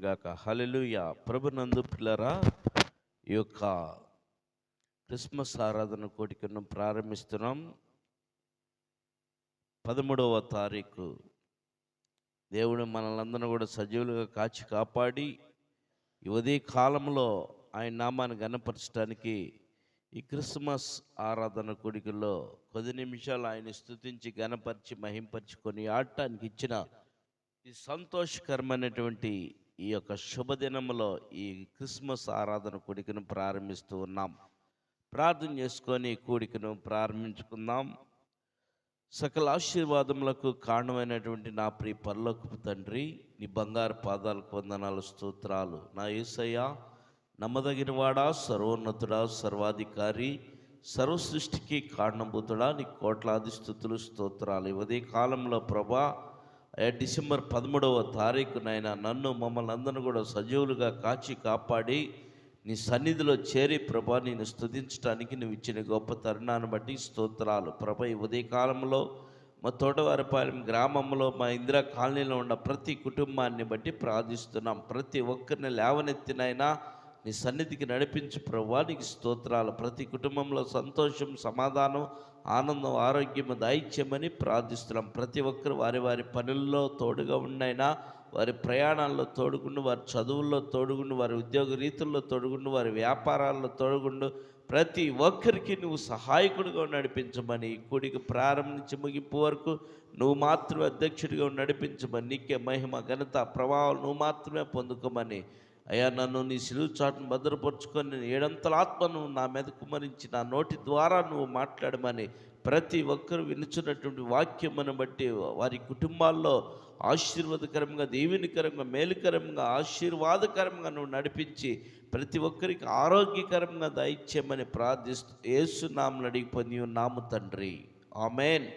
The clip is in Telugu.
గాక. హల్లెలూయా. ప్రభునందు పిల్లరా, ఈ యొక్క క్రిస్మస్ ఆరాధన కోడికను ప్రారంభిస్తున్నాం. 13వ తారీఖు దేవుడు మనలందరినీ కూడా సజీవులుగా కాచి కాపాడి ఈ ఉదయ కాలంలో ఆయన నామాన్ని గణపరచడానికి ఈ క్రిస్మస్ ఆరాధన కోడికలో కొద్ది నిమిషాలు ఆయన స్తుతించి గణపరిచి మహింపరచుకొని ఆడటానికి ఇచ్చిన ఈ సంతోషకరమైనటువంటి ఈ యొక్క శుభదినంలో ఈ క్రిస్మస్ ఆరాధన కూడికను ప్రారంభిస్తూ ఉన్నాం. ప్రార్థన చేసుకొని కూడికను ప్రారంభించుకుందాం. సకల ఆశీర్వాదములకు కారణమైనటువంటి నా ప్రియ పరలోకపు తండ్రి, నీ బంగారు పాదాలకు వందనాలు, స్తోత్రాలు. నా యేసయ్య, నమ్మదగినవాడా, సర్వోన్నతుడా, సర్వాధికారి, సర్వ సృష్టికి కారణభూతుడా, నీ కోట్లాది స్తుతులు, స్తోత్రాలు. ఈ ఉదయ కాలంలో ప్రభా, డిసెంబర్ 13వ తారీఖునైనా నన్ను మమ్మల్ని అందరిని కూడా సజీవులుగా కాచి కాపాడి నీ సన్నిధిలో చేరి ప్రభా నేను స్తుతించడానికి నువ్వు ఇచ్చిన గొప్ప తరుణాన్ని బట్టి స్తోత్రాలు. ప్రభా, ఈ ఉదయకాలంలో మా తోటవారిపాలెం గ్రామంలో మా ఇందిరా కాలనీలో ఉన్న ప్రతి కుటుంబాన్ని బట్టి ప్రార్థిస్తున్నాం. ప్రతి ఒక్కరిని లేవనెత్తినైనా నీ సన్నిధికి నడిపించు ప్రభా, నీకు స్తోత్రాలు. ప్రతి కుటుంబంలో సంతోషం, సమాధానం, ఆనందం, ఆరోగ్యం దయచేయమని ప్రార్థిస్తున్నాం. ప్రతి ఒక్కరు వారి వారి పనుల్లో తోడుగా ఉండైనా, వారి ప్రయాణాల్లో తోడుగుండు, వారి చదువుల్లో తోడుగుండు, వారి ఉద్యోగ రీతుల్లో తోడుగుండు, వారి వ్యాపారాల్లో తోడుగుండు. ప్రతి ఒక్కరికి నువ్వు సహాయకుడిగా నడిపించమని, కూడికి ప్రారంభించి ముగింపు వరకు నువ్వు మాత్రమే అధ్యక్షుడిగా నడిపించమని, నీకే మహిమ, ఘనత, ప్రభావం నువ్వు మాత్రమే పొందుకోమని, అయ్యా నన్ను నీ సిలువ చాటును భద్రపరుచుకొని నేను ఏడంతల ఆత్మను నా మీద కుమరించి నా నోటి ద్వారా నువ్వు మాట్లాడమని, ప్రతి ఒక్కరు వినుచున్నటువంటి వాక్యమును బట్టి వారి కుటుంబాల్లో ఆశీర్వాదకరంగా, దీవెనకరంగా, మేలుకరంగా, ఆశీర్వాదకరంగా నువ్వు నడిపించి ప్రతి ఒక్కరికి ఆరోగ్యకరంగా దయచేయమని ప్రార్థిస్తూ యేసు నామమున అడిగి పొంది ఉన్నాము తండ్రి. ఆమేన్.